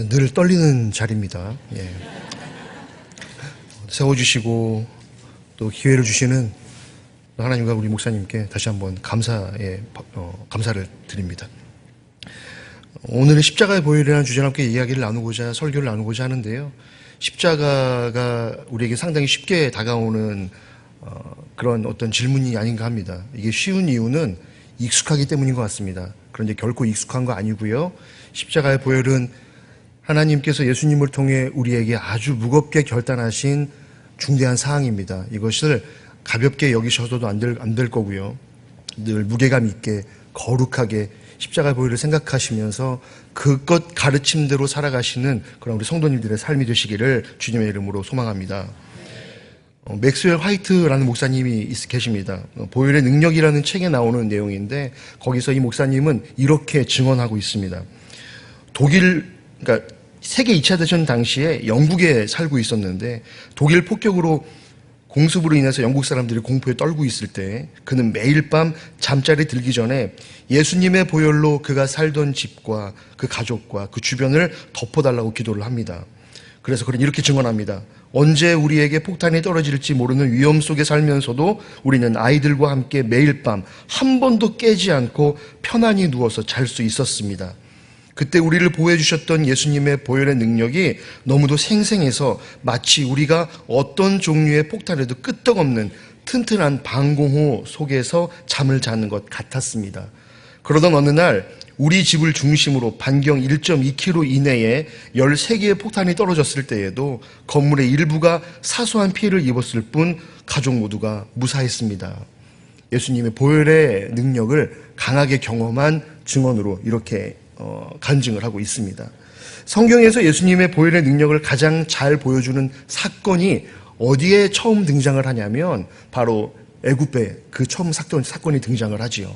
늘 떨리는 자리입니다. 예. 세워주시고 또 기회를 주시는 하나님과 우리 목사님께 다시 한번 감사를 드립니다. 오늘은 십자가의 보혈이라는 주제로 함께 이야기를 나누고자, 설교를 나누고자 하는데요. 십자가가 우리에게 상당히 쉽게 다가오는 그런 어떤 질문이 아닌가 합니다. 이게 쉬운 이유는 익숙하기 때문인 것 같습니다. 그런데 결코 익숙한 거 아니고요. 십자가의 보혈은 하나님께서 예수님을 통해 우리에게 아주 무겁게 결단하신 중대한 사항입니다. 이것을 가볍게 여기셔서도 안 될 거고요. 늘 무게감 있게 거룩하게 십자가의 보혈을 생각하시면서 그것 가르침대로 살아가시는 그런 우리 성도님들의 삶이 되시기를 주님의 이름으로 소망합니다. 맥스웰 화이트라는 목사님이 계십니다. 보혈의 능력이라는 책에 나오는 내용인데 거기서 이 목사님은 이렇게 증언하고 있습니다. 그러니까 세계 2차 대전 당시에 영국에 살고 있었는데 독일 폭격으로 공습으로 인해서 영국 사람들이 공포에 떨고 있을 때 그는 매일 밤 잠자리 들기 전에 예수님의 보혈로 그가 살던 집과 그 가족과 그 주변을 덮어달라고 기도를 합니다. 그래서 그는 이렇게 증언합니다. 언제 우리에게 폭탄이 떨어질지 모르는 위험 속에 살면서도 우리는 아이들과 함께 매일 밤 한 번도 깨지 않고 편안히 누워서 잘 수 있었습니다. 그때 우리를 보호해 주셨던 예수님의 보혈의 능력이 너무도 생생해서 마치 우리가 어떤 종류의 폭탄에도 끄떡없는 튼튼한 방공호 속에서 잠을 자는 것 같았습니다. 그러던 어느 날 우리 집을 중심으로 반경 1.2km 이내에 13개의 폭탄이 떨어졌을 때에도 건물의 일부가 사소한 피해를 입었을 뿐 가족 모두가 무사했습니다. 예수님의 보혈의 능력을 강하게 경험한 증언으로 이렇게 간증을 하고 있습니다. 성경에서 예수님의 보혈의 능력을 가장 잘 보여주는 사건이 어디에 처음 등장을 하냐면 바로 애굽에 그 처음 사건이 등장을 하지요.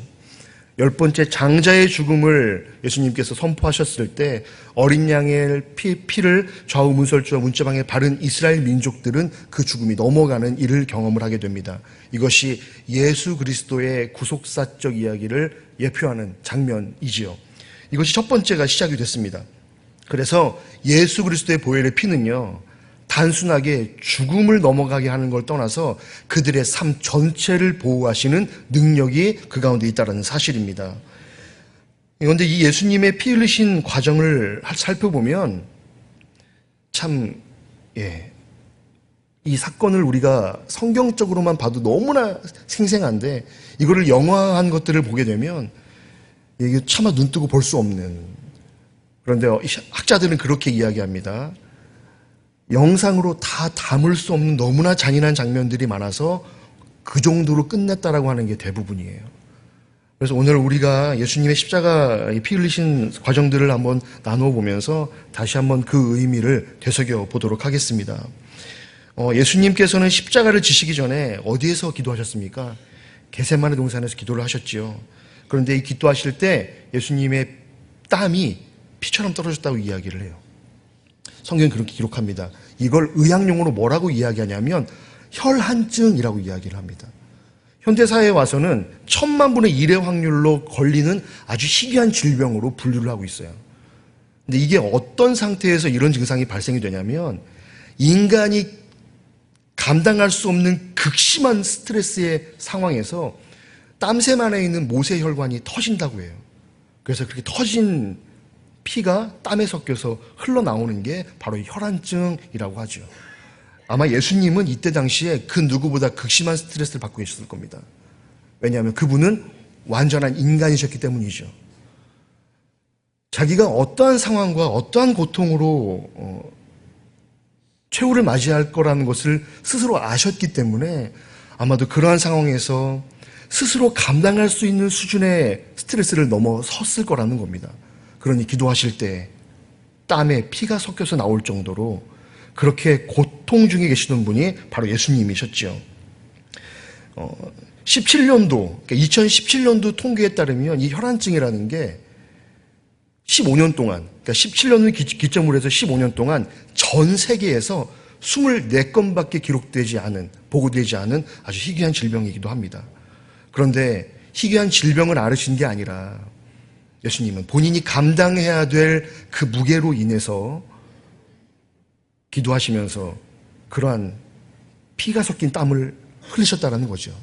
10번째 장자의 죽음을 예수님께서 선포하셨을 때 어린 양의 피를 좌우 문설주와 문자방에 바른 이스라엘 민족들은 그 죽음이 넘어가는 일을 경험을 하게 됩니다. 이것이 예수 그리스도의 구속사적 이야기를 예표하는 장면이지요. 이것이 첫 번째가 시작이 됐습니다. 그래서 예수 그리스도의 보혈의 피는요, 단순하게 죽음을 넘어가게 하는 걸 떠나서 그들의 삶 전체를 보호하시는 능력이 그 가운데 있다는 사실입니다. 그런데 이 예수님의 피 흘리신 과정을 살펴보면 참, 이 사건을 우리가 성경적으로만 봐도 너무나 생생한데 이거를 영화한 것들을 보게 되면 이게 차마 눈뜨고 볼 수 없는, 그런데 학자들은 그렇게 이야기합니다. 영상으로 다 담을 수 없는 너무나 잔인한 장면들이 많아서 그 정도로 끝냈다라고 하는 게 대부분이에요. 그래서 오늘 우리가 예수님의 십자가 피 흘리신 과정들을 한번 나누어 보면서 다시 한번 그 의미를 되새겨 보도록 하겠습니다. 예수님께서는 십자가를 지시기 전에 어디에서 기도하셨습니까? 겟세마네 동산에서 기도를 하셨지요. 그런데 이 기도하실 때 예수님의 땀이 피처럼 떨어졌다고 이야기를 해요. 성경이 그렇게 기록합니다. 이걸 의학용어로 뭐라고 이야기하냐면 혈한증이라고 이야기를 합니다. 현대사회에 와서는 1000만 분의 1의 확률로 걸리는 아주 희귀한 질병으로 분류를 하고 있어요. 근데 이게 어떤 상태에서 이런 증상이 발생이 되냐면 인간이 감당할 수 없는 극심한 스트레스의 상황에서 땀샘 안에 있는 모세혈관이 터진다고 해요. 그래서 그렇게 터진 피가 땀에 섞여서 흘러나오는 게 바로 혈안증이라고 하죠. 아마 예수님은 이때 당시에 그 누구보다 극심한 스트레스를 받고 계셨을 겁니다. 왜냐하면 그분은 완전한 인간이셨기 때문이죠. 자기가 어떠한 상황과 어떠한 고통으로 최후를 맞이할 거라는 것을 스스로 아셨기 때문에 아마도 그러한 상황에서 스스로 감당할 수 있는 수준의 스트레스를 넘어섰을 거라는 겁니다. 그러니 기도하실 때 땀에 피가 섞여서 나올 정도로 그렇게 고통 중에 계시던 분이 바로 예수님이셨죠. 17년도, 그러니까 2017년도 통계에 따르면 이 혈안증이라는 게 15년 동안, 그러니까 17년을 기점으로 해서 15년 동안 전 세계에서 24건밖에 보고되지 않은 아주 희귀한 질병이기도 합니다. 그런데 희귀한 질병을 앓으신 게 아니라 예수님은 본인이 감당해야 될 그 무게로 인해서 기도하시면서 그러한 피가 섞인 땀을 흘리셨다는 거죠.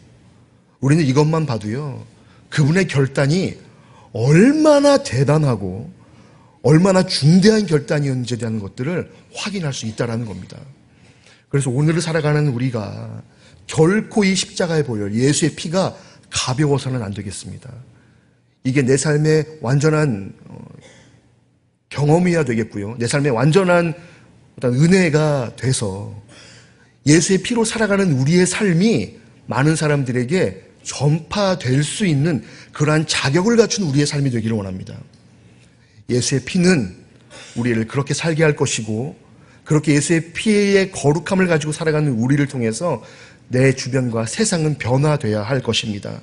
우리는 이것만 봐도요, 그분의 결단이 얼마나 대단하고 얼마나 중대한 결단이었는지에 대한 것들을 확인할 수 있다는 겁니다. 그래서 오늘을 살아가는 우리가 결코 이 십자가의 보혈, 예수의 피가 가벼워서는 안 되겠습니다. 이게 내 삶의 완전한 경험이어야 되겠고요. 내 삶의 완전한 어떤 은혜가 돼서 예수의 피로 살아가는 우리의 삶이 많은 사람들에게 전파될 수 있는 그러한 자격을 갖춘 우리의 삶이 되기를 원합니다. 예수의 피는 우리를 그렇게 살게 할 것이고, 그렇게 예수의 피의 거룩함을 가지고 살아가는 우리를 통해서 내 주변과 세상은 변화되어야 할 것입니다.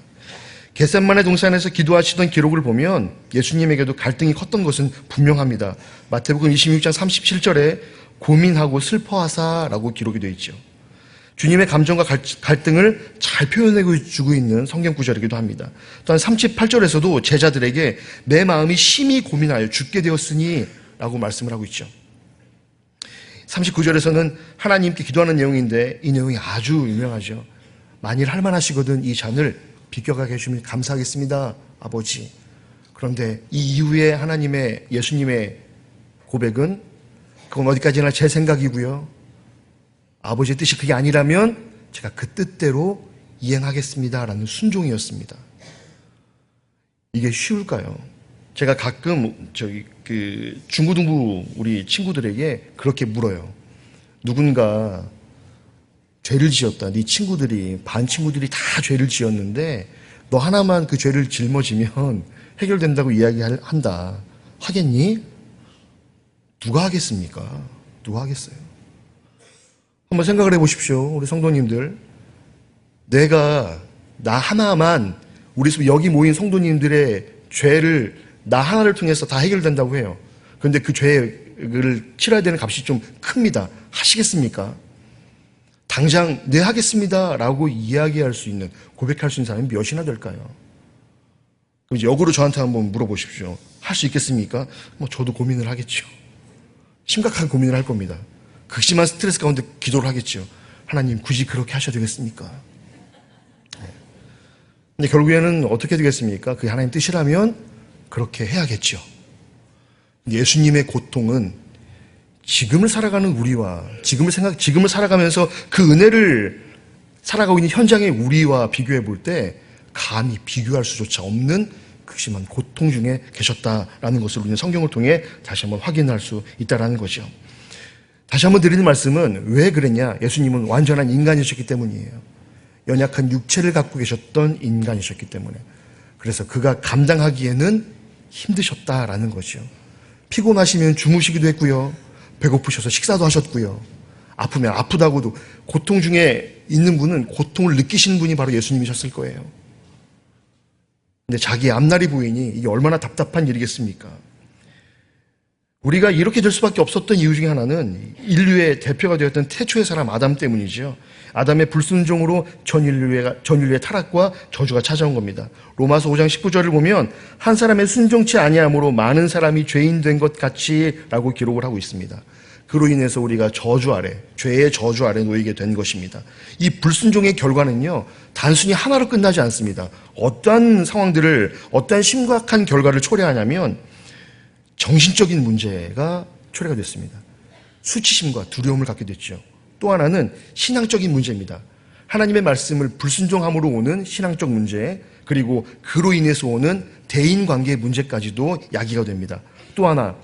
겟세마네 동산에서 기도하시던 기록을 보면 예수님에게도 갈등이 컸던 것은 분명합니다. 마태복음 26장 37절에 고민하고 슬퍼하사라고 기록이 되어 있죠. 주님의 감정과 갈등을 잘 표현해 주고 있는 성경 구절이기도 합니다. 또한 38절에서도 제자들에게 내 마음이 심히 고민하여 죽게 되었으니 라고 말씀을 하고 있죠. 39절에서는 하나님께 기도하는 내용인데 이 내용이 아주 유명하죠. 만일 할만하시거든 이 잔을 비껴가게 해주시면 감사하겠습니다, 아버지. 그런데 이 이후에 하나님의, 예수님의 고백은 그건 어디까지나 제 생각이고요, 아버지의 뜻이 그게 아니라면 제가 그 뜻대로 이행하겠습니다라는 순종이었습니다. 이게 쉬울까요? 제가 가끔 중고등부 우리 친구들에게 그렇게 물어요. 누군가 죄를 지었다. 네 친구들이, 반 친구들이 다 죄를 지었는데 너 하나만 그 죄를 짊어지면 해결된다고 이야기한다. 하겠니? 누가 하겠습니까? 누가 하겠어요? 한번 생각을 해보십시오. 우리 성도님들. 나 하나만, 우리 여기 모인 성도님들의 죄를 나 하나를 통해서 다 해결된다고 해요. 그런데 그 죄를 치러야 되는 값이 좀 큽니다. 하시겠습니까? 당장 네 하겠습니다 라고 이야기할 수 있는, 고백할 수 있는 사람이 몇이나 될까요? 그럼 이제 역으로 저한테 한번 물어보십시오. 할 수 있겠습니까? 저도 고민을 하겠죠. 심각한 고민을 할 겁니다. 극심한 스트레스 가운데 기도를 하겠죠. 하나님, 굳이 그렇게 하셔야 되겠습니까? 근데 결국에는 어떻게 되겠습니까? 그게 하나님 뜻이라면 그렇게 해야겠죠. 예수님의 고통은 지금을 살아가는 우리와, 지금을 살아가면서 그 은혜를 살아가고 있는 현장의 우리와 비교해 볼 때 감히 비교할 수조차 없는 극심한 고통 중에 계셨다라는 것을 우리는 성경을 통해 다시 한번 확인할 수 있다는 거죠. 다시 한번 드리는 말씀은 왜 그랬냐? 예수님은 완전한 인간이셨기 때문이에요. 연약한 육체를 갖고 계셨던 인간이셨기 때문에. 그래서 그가 감당하기에는 힘드셨다라는 거죠. 피곤하시면 주무시기도 했고요. 배고프셔서 식사도 하셨고요. 아프면 아프다고도, 고통 중에 있는 분은 고통을 느끼시는 분이 바로 예수님이셨을 거예요. 근데 자기의 앞날이 보이니 이게 얼마나 답답한 일이겠습니까? 우리가 이렇게 될 수밖에 없었던 이유 중에 하나는 인류의 대표가 되었던 태초의 사람 아담 때문이죠. 아담의 불순종으로 전 인류의 타락과 저주가 찾아온 겁니다. 로마서 5장 19절을 보면 한 사람의 순종치 아니함으로 많은 사람이 죄인 된 것 같이라고 기록을 하고 있습니다. 그로 인해서 우리가 저주 아래, 죄의 저주 아래 놓이게 된 것입니다. 이 불순종의 결과는요, 단순히 하나로 끝나지 않습니다. 어떠한 상황들을, 어떠한 심각한 결과를 초래하냐면 정신적인 문제가 초래가 됐습니다. 수치심과 두려움을 갖게 됐죠. 또 하나는 신앙적인 문제입니다. 하나님의 말씀을 불순종함으로 오는 신앙적 문제, 그리고 그로 인해서 오는 대인관계의 문제까지도 야기가 됩니다. 또 하나,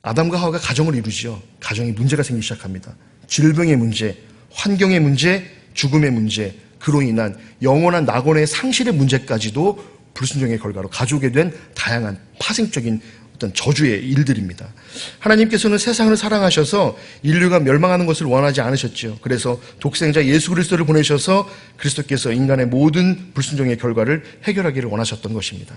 아담과 하와가 가정을 이루죠. 가정에 문제가 생기기 시작합니다. 질병의 문제, 환경의 문제, 죽음의 문제, 그로 인한 영원한 낙원의 상실의 문제까지도 불순종의 결과로 가져오게 된 다양한 파생적인 어떤 저주의 일들입니다. 하나님께서는 세상을 사랑하셔서 인류가 멸망하는 것을 원하지 않으셨죠. 그래서 독생자 예수 그리스도를 보내셔서 그리스도께서 인간의 모든 불순종의 결과를 해결하기를 원하셨던 것입니다.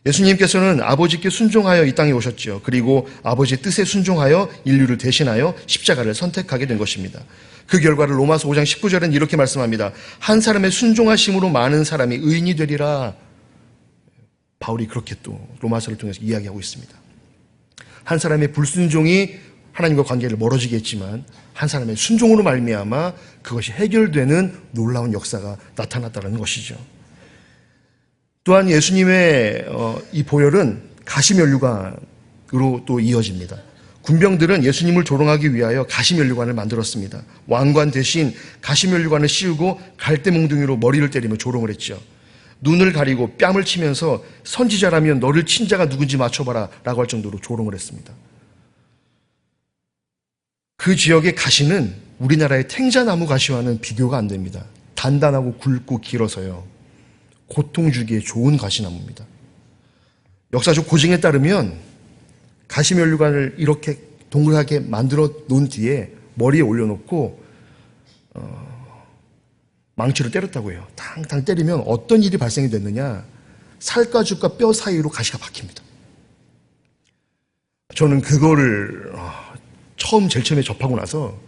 예수님께서는 아버지께 순종하여 이 땅에 오셨죠. 그리고 아버지의 뜻에 순종하여 인류를 대신하여 십자가를 선택하게 된 것입니다. 그 결과를 로마서 5장 19절은 이렇게 말씀합니다. 한 사람의 순종하심으로 많은 사람이 의인이 되리라. 바울이 그렇게 또 로마서를 통해서 이야기하고 있습니다. 한 사람의 불순종이 하나님과 관계를 멀어지게 했지만 한 사람의 순종으로 말미암아 그것이 해결되는 놀라운 역사가 나타났다는 것이죠. 또한 예수님의 이 보혈은 가시면류관으로 또 이어집니다. 군병들은 예수님을 조롱하기 위하여 가시면류관을 만들었습니다. 왕관 대신 가시면류관을 씌우고 갈대몽둥이로 머리를 때리며 조롱을 했죠. 눈을 가리고 뺨을 치면서 선지자라면 너를 친 자가 누군지 맞춰봐라 라고 할 정도로 조롱을 했습니다. 그 지역의 가시는 우리나라의 탱자나무 가시와는 비교가 안 됩니다. 단단하고 굵고 길어서요. 고통 주기에 좋은 가시나무입니다. 역사적 고증에 따르면 가시면류관을 이렇게 동그랗게 만들어 놓은 뒤에 머리에 올려놓고 망치로 때렸다고 해요. 탕탕 때리면 어떤 일이 발생이 됐느냐, 살가죽과 뼈 사이로 가시가 박힙니다. 저는 그거를 제일 처음에 접하고 나서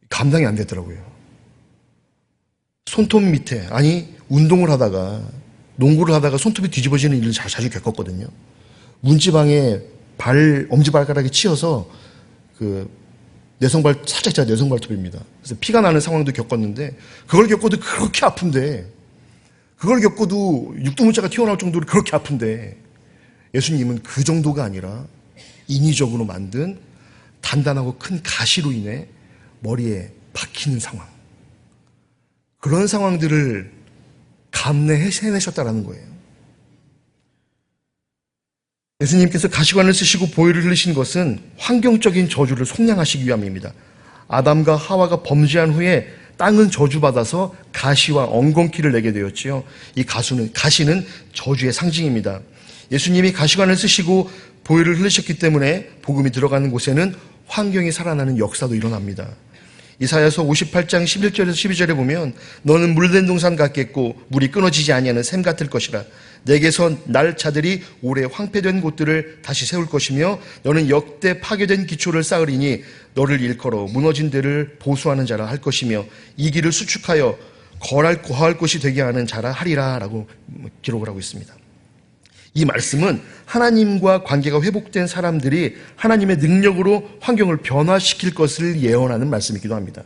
감당이 안 되더라고요. 손톱 밑에, 운동을 하다가, 농구를 하다가 손톱이 뒤집어지는 일을 자주 겪었거든요. 문지방에 엄지발가락에 치여서 살짝 내성발톱입니다. 그래서 피가 나는 상황도 겪었는데, 그걸 겪어도 그렇게 아픈데, 그걸 겪어도 육두문자가 튀어나올 정도로 그렇게 아픈데, 예수님은 그 정도가 아니라 인위적으로 만든 단단하고 큰 가시로 인해 머리에 박히는 상황, 그런 상황들을 감내해내셨다라는 거예요. 예수님께서 가시관을 쓰시고 보혈을 흘리신 것은 환경적인 저주를 속량하시기 위함입니다. 아담과 하와가 범죄한 후에 땅은 저주받아서 가시와 엉겅퀴를 내게 되었지요. 이 가시는 저주의 상징입니다. 예수님이 가시관을 쓰시고 보혈을 흘리셨기 때문에 복음이 들어가는 곳에는 환경이 살아나는 역사도 일어납니다. 이사야서 58장 11절에서 12절에 보면 너는 물된 동산 같겠고 물이 끊어지지 아니하는 샘 같을 것이라. 내게서 날 자들이 오래 황폐된 곳들을 다시 세울 것이며 너는 역대 파괴된 기초를 쌓으리니 너를 일컬어 무너진 데를 보수하는 자라 할 것이며 이 길을 수축하여 거할 곳이 되게 하는 자라 하리라 라고 기록을 하고 있습니다. 이 말씀은 하나님과 관계가 회복된 사람들이 하나님의 능력으로 환경을 변화시킬 것을 예언하는 말씀이기도 합니다.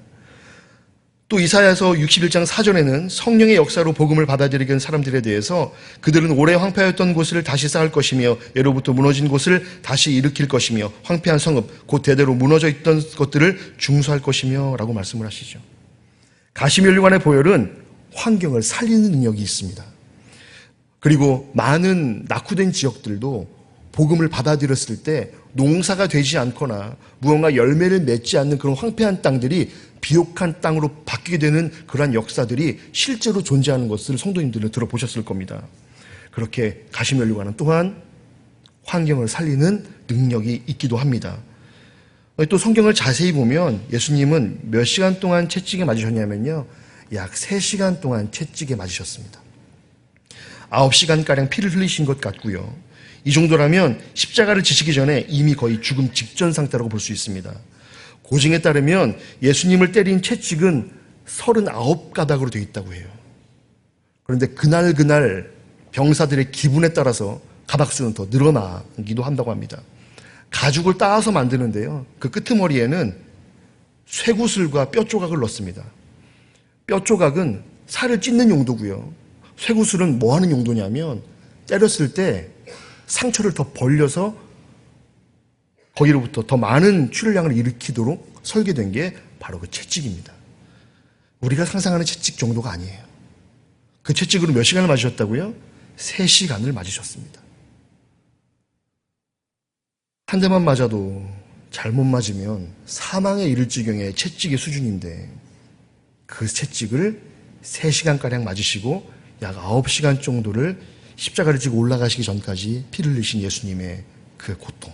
또 이사야서 61장 4절에는 성령의 역사로 복음을 받아들이게 된 사람들에 대해서 그들은 오래 황폐하였던 곳을 다시 쌓을 것이며 예로부터 무너진 곳을 다시 일으킬 것이며 황폐한 성읍 곧 대대로 무너져 있던 것들을 중수할 것이며 라고 말씀을 하시죠. 가시면류관의 보혈은 환경을 살리는 능력이 있습니다. 그리고 많은 낙후된 지역들도 복음을 받아들였을 때 농사가 되지 않거나 무언가 열매를 맺지 않는 그런 황폐한 땅들이 비옥한 땅으로 바뀌게 되는 그러한 역사들이 실제로 존재하는 것을 성도님들은 들어보셨을 겁니다. 그렇게 가시면류관은 또한 환경을 살리는 능력이 있기도 합니다. 또 성경을 자세히 보면 예수님은 몇 시간 동안 채찍에 맞으셨냐면요, 약 3시간 동안 채찍에 맞으셨습니다. 9시간가량 피를 흘리신 것 같고요. 이 정도라면 십자가를 지시기 전에 이미 거의 죽음 직전 상태라고 볼 수 있습니다. 고증에 따르면 예수님을 때린 채찍은 39가닥으로 되어 있다고 해요. 그런데 그날 병사들의 기분에 따라서 가닥수는 더 늘어나기도 한다고 합니다. 가죽을 따서 만드는데요, 그 끄트머리에는 쇠구슬과 뼈조각을 넣습니다. 뼈조각은 살을 찢는 용도고요. 쇠구슬은 뭐 하는 용도냐면 때렸을 때 상처를 더 벌려서 거기로부터 더 많은 출혈량을 일으키도록 설계된 게 바로 그 채찍입니다. 우리가 상상하는 채찍 정도가 아니에요. 그 채찍으로 몇 시간을 맞으셨다고요? 3시간을 맞으셨습니다. 한 대만 맞아도 잘못 맞으면 사망에 이를 지경의 채찍의 수준인데 그 채찍을 3시간가량 맞으시고 약 9시간 정도를 십자가를 지고 올라가시기 전까지 피를 흘리신 예수님의 그 고통.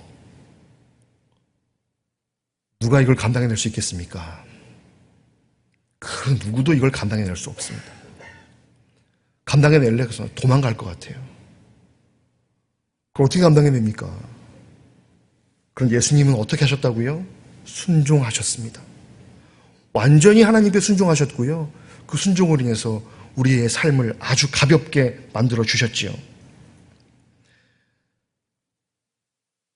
누가 이걸 감당해낼 수 있겠습니까? 그 누구도 이걸 감당해낼 수 없습니다. 감당해내려고 해서 도망갈 것 같아요. 그걸 어떻게 감당해냅니까? 그런데 예수님은 어떻게 하셨다고요? 순종하셨습니다. 완전히 하나님께 순종하셨고요. 그 순종으로 인해서 우리의 삶을 아주 가볍게 만들어 주셨지요.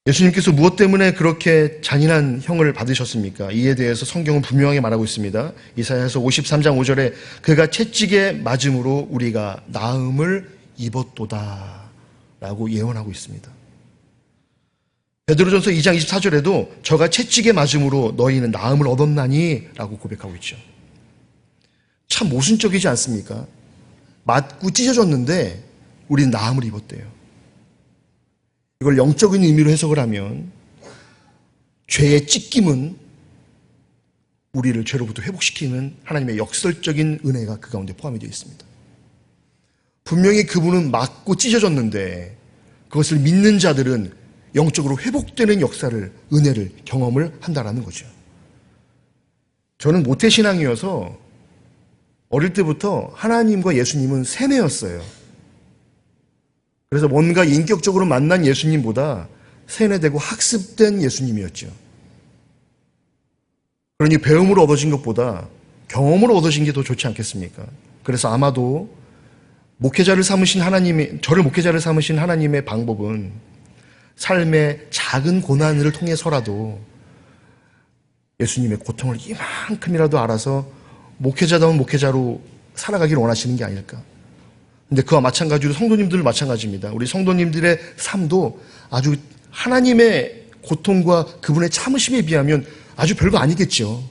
예수님께서 무엇 때문에 그렇게 잔인한 형을 받으셨습니까? 이에 대해서 성경은 분명하게 말하고 있습니다. 이사야서 53장 5절에 그가 채찍에 맞음으로 우리가 나음을 입었도다 라고 예언하고 있습니다. 베드로전서 2장 24절에도 저가 채찍에 맞음으로 너희는 나음을 얻었나니 라고 고백하고 있죠. 참 모순적이지 않습니까? 맞고 찢어졌는데 우리는 나음을 입었대요. 이걸 영적인 의미로 해석을 하면 죄의 찢김은 우리를 죄로부터 회복시키는 하나님의 역설적인 은혜가 그 가운데 포함이 되어 있습니다. 분명히 그분은 맞고 찢어졌는데 그것을 믿는 자들은 영적으로 회복되는 역사를, 은혜를, 경험을 한다라는 거죠. 저는 모태신앙이어서 어릴 때부터 하나님과 예수님은 세뇌였어요. 그래서 뭔가 인격적으로 만난 예수님보다 세뇌되고 학습된 예수님이었죠. 그러니 배움으로 얻어진 것보다 경험으로 얻어진 게 더 좋지 않겠습니까? 그래서 아마도 저를 목회자를 삼으신 하나님의 방법은 삶의 작은 고난을 통해서라도 예수님의 고통을 이만큼이라도 알아서 목회자다운 목회자로 살아가기를 원하시는 게 아닐까. 근데 그와 마찬가지로 성도님들 마찬가지입니다. 우리 성도님들의 삶도 아주 하나님의 고통과 그분의 참으심에 비하면 아주 별거 아니겠죠.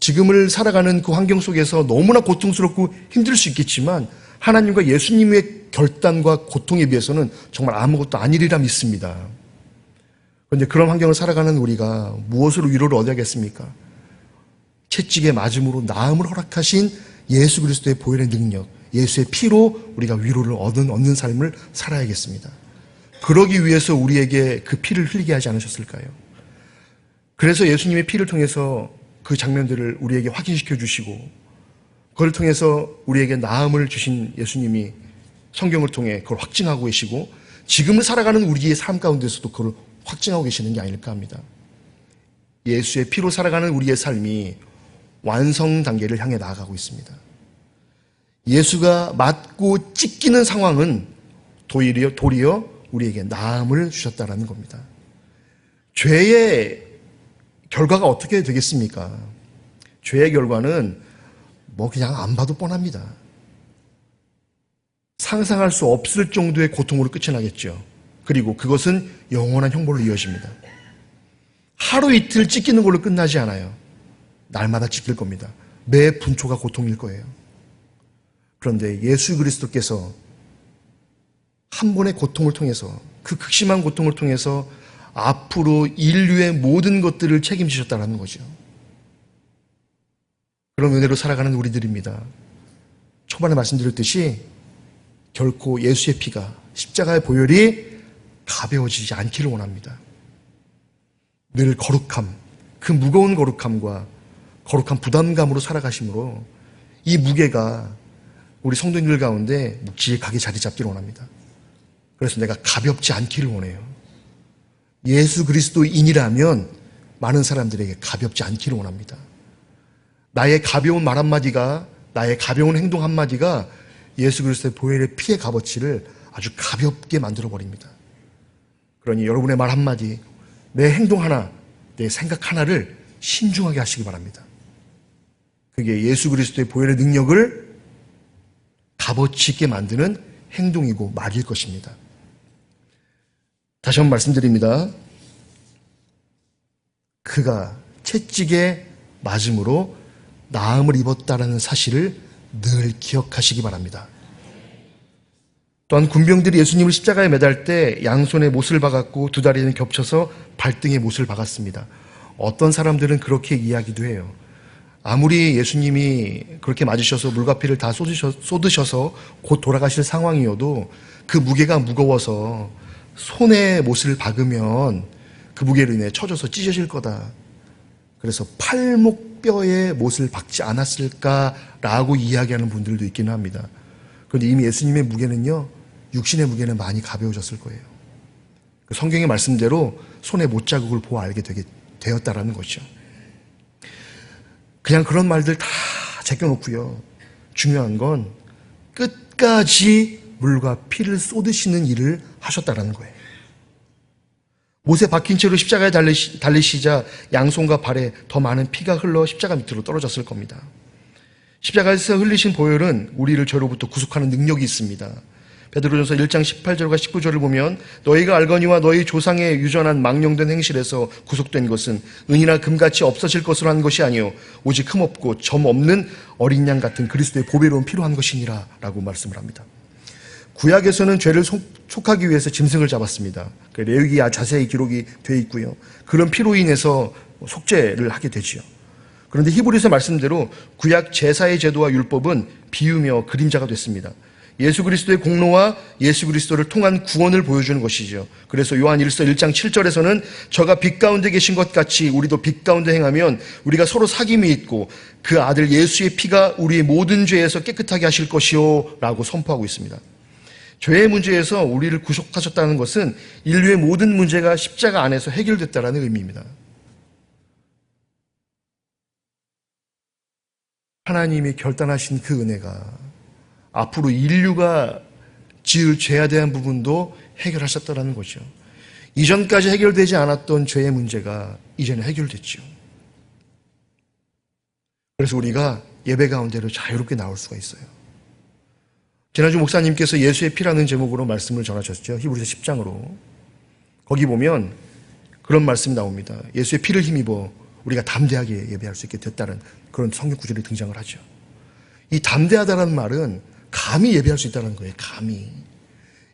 지금을 살아가는 그 환경 속에서 너무나 고통스럽고 힘들 수 있겠지만 하나님과 예수님의 결단과 고통에 비해서는 정말 아무것도 아니리라 믿습니다. 그런데 그런 환경을 살아가는 우리가 무엇으로 위로를 얻어야겠습니까? 채찍에 맞음으로 나음을 허락하신 예수 그리스도의 보혈의 능력, 예수의 피로 우리가 위로를 얻는 삶을 살아야겠습니다. 그러기 위해서 우리에게 그 피를 흘리게 하지 않으셨을까요? 그래서 예수님의 피를 통해서 그 장면들을 우리에게 확인시켜 주시고 그걸 통해서 우리에게 나음을 주신 예수님이 성경을 통해 그걸 확증하고 계시고 지금을 살아가는 우리의 삶 가운데서도 그걸 확증하고 계시는 게 아닐까 합니다. 예수의 피로 살아가는 우리의 삶이 완성 단계를 향해 나아가고 있습니다. 예수가 맞고 찢기는 상황은 도리어 우리에게 나음을 주셨다라는 겁니다. 죄의 결과가 어떻게 되겠습니까? 죄의 결과는 그냥 안 봐도 뻔합니다. 상상할 수 없을 정도의 고통으로 끝이 나겠죠. 그리고 그것은 영원한 형벌로 이어집니다. 하루 이틀 찢기는 걸로 끝나지 않아요. 날마다 찢길 겁니다. 매 분초가 고통일 거예요. 그런데 예수 그리스도께서 한 번의 고통을 통해서 그 극심한 고통을 통해서 앞으로 인류의 모든 것들을 책임지셨다는 거죠. 그런 은혜로 살아가는 우리들입니다. 초반에 말씀드렸듯이 결코 예수의 피가 십자가의 보혈이 가벼워지지 않기를 원합니다. 늘 거룩함, 그 무거운 거룩함과 거룩한 부담감으로 살아가심으로 이 무게가 우리 성도님들 가운데 묵직하게 자리 잡기를 원합니다. 그래서 내가 가볍지 않기를 원해요. 예수 그리스도인이라면 많은 사람들에게 가볍지 않기를 원합니다. 나의 가벼운 말 한마디가, 나의 가벼운 행동 한마디가 예수 그리스도의 보혈의 피의 값어치를 아주 가볍게 만들어버립니다. 그러니 여러분의 말 한마디, 내 행동 하나, 내 생각 하나를 신중하게 하시기 바랍니다. 그게 예수 그리스도의 보혈의 능력을 값어치 있게 만드는 행동이고 말일 것입니다. 다시 한번 말씀드립니다. 그가 채찍에 맞음으로 나음을 입었다라는 사실을 늘 기억하시기 바랍니다. 또한 군병들이 예수님을 십자가에 매달 때 양손에 못을 박았고 두 다리는 겹쳐서 발등에 못을 박았습니다. 어떤 사람들은 그렇게 이야기도 해요. 아무리 예수님이 그렇게 맞으셔서 물과 피를 다 쏟으셔서 곧 돌아가실 상황이어도 그 무게가 무거워서 손에 못을 박으면 그 무게로 인해 쳐져서 찢어질 거다. 그래서 팔목뼈에 못을 박지 않았을까라고 이야기하는 분들도 있기는 합니다. 그런데 이미 예수님의 무게는요, 육신의 무게는 많이 가벼워졌을 거예요. 성경의 말씀대로 손에 못자국을 보아 알게 되었다라는 것이죠. 그냥 그런 말들 다 제껴놓고요. 중요한 건 끝까지 물과 피를 쏟으시는 일을 하셨다라는 거예요. 못에 박힌 채로 십자가에 달리시자 양손과 발에 더 많은 피가 흘러 십자가 밑으로 떨어졌을 겁니다. 십자가에서 흘리신 보혈은 우리를 죄로부터 구속하는 능력이 있습니다. 베드로전서 1장 18절과 19절을 보면 너희가 알거니와 너희 조상의 유전한 망령된 행실에서 구속된 것은 은이나 금같이 없어질 것으로 한 것이 아니요 오직 흠없고 점 없는 어린 양 같은 그리스도의 보배로운 피로 한 것이니라 라고 말씀을 합니다. 구약에서는 죄를 속하기 위해서 짐승을 잡았습니다. 레위기에 자세히 기록이 되어 있고요. 그런 피로 인해서 속죄를 하게 되지요. 그런데 히브리서 말씀대로 구약 제사의 제도와 율법은 비유며 그림자가 됐습니다. 예수 그리스도의 공로와 예수 그리스도를 통한 구원을 보여주는 것이죠. 그래서 요한 1서 1장 7절에서는 저가 빛 가운데 계신 것 같이 우리도 빛 가운데 행하면 우리가 서로 사귐이 있고 그 아들 예수의 피가 우리의 모든 죄에서 깨끗하게 하실 것이요 라고 선포하고 있습니다. 죄의 문제에서 우리를 구속하셨다는 것은 인류의 모든 문제가 십자가 안에서 해결됐다는 의미입니다. 하나님이 결단하신 그 은혜가 앞으로 인류가 지을 죄에 대한 부분도 해결하셨다는 거죠. 이전까지 해결되지 않았던 죄의 문제가 이제는 해결됐죠. 그래서 우리가 예배 가운데로 자유롭게 나올 수가 있어요. 지난주 목사님께서 예수의 피라는 제목으로 말씀을 전하셨죠. 히브리서 10장으로. 거기 보면 그런 말씀이 나옵니다. 예수의 피를 힘입어 우리가 담대하게 예배할 수 있게 됐다는 그런 성경 구절이 등장을 하죠. 이 담대하다는 말은 감히 예배할 수 있다는 거예요. 감히.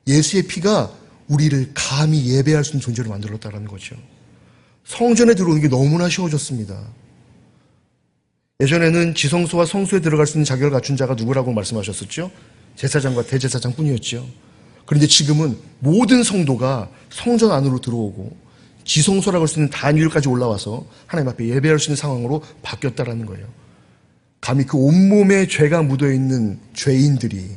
예수의 피가 우리를 감히 예배할 수 있는 존재로 만들었다는 거죠. 성전에 들어오는 게 너무나 쉬워졌습니다. 예전에는 지성소와 성소에 들어갈 수 있는 자격을 갖춘 자가 누구라고 말씀하셨었죠? 제사장과 대제사장 뿐이었죠. 그런데 지금은 모든 성도가 성전 안으로 들어오고 지성소라고 할 수 있는 단위까지 올라와서 하나님 앞에 예배할 수 있는 상황으로 바뀌었다는 거예요. 감히 그 온몸에 죄가 묻어있는 죄인들이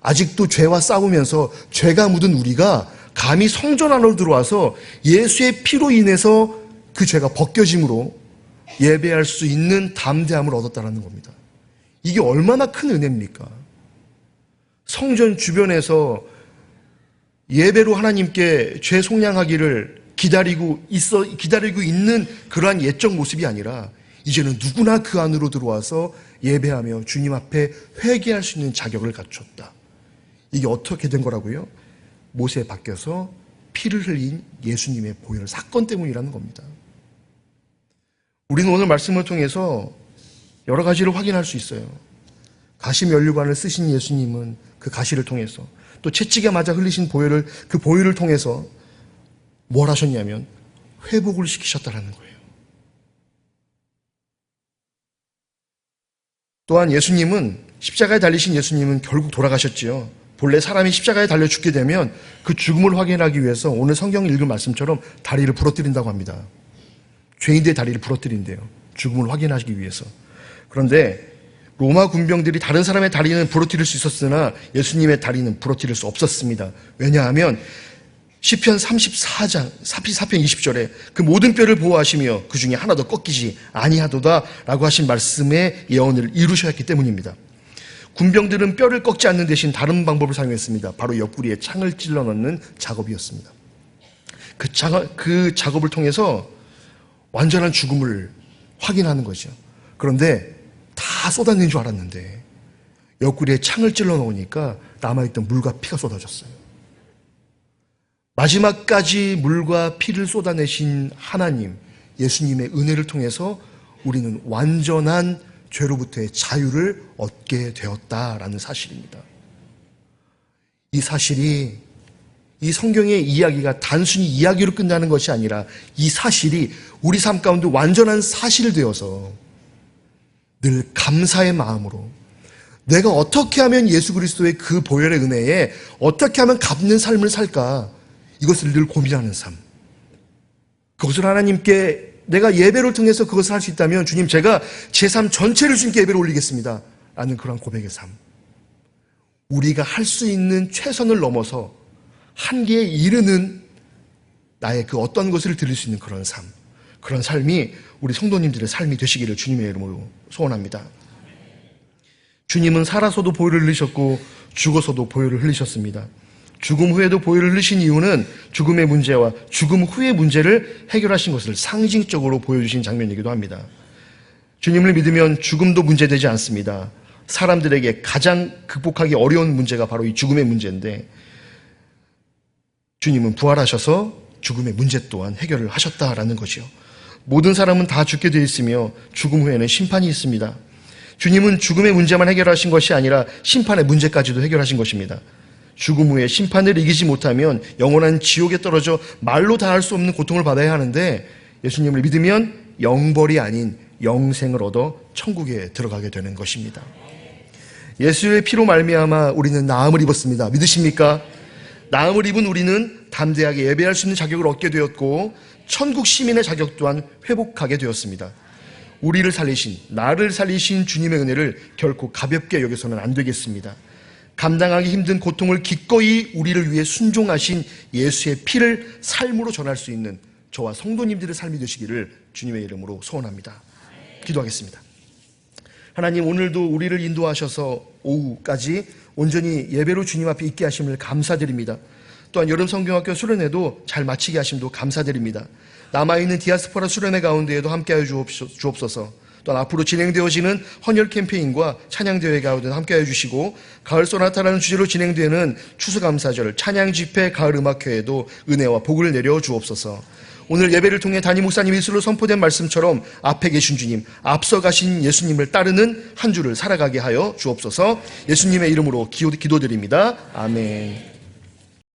아직도 죄와 싸우면서 죄가 묻은 우리가 감히 성전 안으로 들어와서 예수의 피로 인해서 그 죄가 벗겨짐으로 예배할 수 있는 담대함을 얻었다는 겁니다. 이게 얼마나 큰 은혜입니까? 성전 주변에서 예배로 하나님께 죄 속량하기를 기다리고 있는 그러한 옛적 모습이 아니라 이제는 누구나 그 안으로 들어와서 예배하며 주님 앞에 회개할 수 있는 자격을 갖췄다. 이게 어떻게 된 거라고요? 못에 박혀서 피를 흘린 예수님의 보혈 사건 때문이라는 겁니다. 우리는 오늘 말씀을 통해서 여러 가지를 확인할 수 있어요. 가시 면류관을 쓰신 예수님은 그 가시를 통해서 또 채찍에 맞아 흘리신 보혈을 그 보혈을 통해서 뭘 하셨냐면 회복을 시키셨다는 거예요. 또한 예수님은 십자가에 달리신 예수님은 결국 돌아가셨지요. 본래 사람이 십자가에 달려 죽게 되면 그 죽음을 확인하기 위해서 오늘 성경 읽은 말씀처럼 다리를 부러뜨린다고 합니다. 죄인들의 다리를 부러뜨린대요. 죽음을 확인하기 위해서. 그런데 로마 군병들이 다른 사람의 다리는 부러뜨릴 수 있었으나 예수님의 다리는 부러뜨릴 수 없었습니다. 왜냐하면 시편 34장 20절에 그 모든 뼈를 보호하시며 그 중에 하나도 꺾이지 아니하도다 라고 하신 말씀의 예언을 이루셔야 했기 때문입니다. 군병들은 뼈를 꺾지 않는 대신 다른 방법을 사용했습니다. 바로 옆구리에 창을 찔러 넣는 작업이었습니다. 그 작업을 통해서 완전한 죽음을 확인하는 거죠. 그런데 다 쏟아낸 줄 알았는데 옆구리에 창을 찔러 넣으니까 남아있던 물과 피가 쏟아졌어요. 마지막까지 물과 피를 쏟아내신 하나님, 예수님의 은혜를 통해서 우리는 완전한 죄로부터의 자유를 얻게 되었다라는 사실입니다. 이 사실이, 이 성경의 이야기가 단순히 이야기로 끝나는 것이 아니라 이 사실이 우리 삶 가운데 완전한 사실이 되어서 늘 감사의 마음으로 내가 어떻게 하면 예수 그리스도의 그 보혈의 은혜에 어떻게 하면 갚는 삶을 살까, 이것을 늘 고민하는 삶. 그것을 하나님께 내가 예배를 통해서 그것을 할 수 있다면 주님, 제가 제 삶 전체를 주님께 예배를 올리겠습니다 라는 그런 고백의 삶. 우리가 할 수 있는 최선을 넘어서 한계에 이르는 나의 그 어떤 것을 드릴 수 있는 그런 삶, 그런 삶이 우리 성도님들의 삶이 되시기를 주님의 이름으로 소원합니다. 주님은 살아서도 보혈을 흘리셨고 죽어서도 보혈을 흘리셨습니다. 죽음 후에도 보혈을 흘리신 이유는 죽음의 문제와 죽음 후의 문제를 해결하신 것을 상징적으로 보여주신 장면이기도 합니다. 주님을 믿으면 죽음도 문제되지 않습니다. 사람들에게 가장 극복하기 어려운 문제가 바로 이 죽음의 문제인데, 주님은 부활하셔서 죽음의 문제 또한 해결을 하셨다라는 거죠. 모든 사람은 다 죽게 되어 있으며 죽음 후에는 심판이 있습니다. 주님은 죽음의 문제만 해결하신 것이 아니라 심판의 문제까지도 해결하신 것입니다. 죽음 후에 심판을 이기지 못하면 영원한 지옥에 떨어져 말로 다 할 수 없는 고통을 받아야 하는데, 예수님을 믿으면 영벌이 아닌 영생을 얻어 천국에 들어가게 되는 것입니다. 예수의 피로 말미암아 우리는 나음을 입었습니다. 믿으십니까? 나음을 입은 우리는 담대하게 예배할 수 있는 자격을 얻게 되었고 천국 시민의 자격 또한 회복하게 되었습니다. 우리를 살리신, 나를 살리신 주님의 은혜를 결코 가볍게 여겨서는 안 되겠습니다. 감당하기 힘든 고통을 기꺼이 우리를 위해 순종하신 예수의 피를 삶으로 전할 수 있는 저와 성도님들의 삶이 되시기를 주님의 이름으로 소원합니다. 기도하겠습니다. 하나님, 오늘도 우리를 인도하셔서 오후까지 온전히 예배로 주님 앞에 있게 하심을 감사드립니다. 또한 여름 성경학교 수련회도 잘 마치게 하심도 감사드립니다. 남아있는 디아스포라 수련회 가운데에도 함께하여 주옵소서. 또한 앞으로 진행되어지는 헌혈 캠페인과 찬양대회 가운데 함께하여 주시고, 가을 소나타라는 주제로 진행되는 추수감사절, 찬양집회, 가을음악회에도 은혜와 복을 내려 주옵소서. 오늘 예배를 통해 담임 목사님 일술로 선포된 말씀처럼 앞에 계신 주님, 앞서 가신 예수님을 따르는 한 주를 살아가게 하여 주옵소서. 예수님의 이름으로 기도드립니다. 아멘.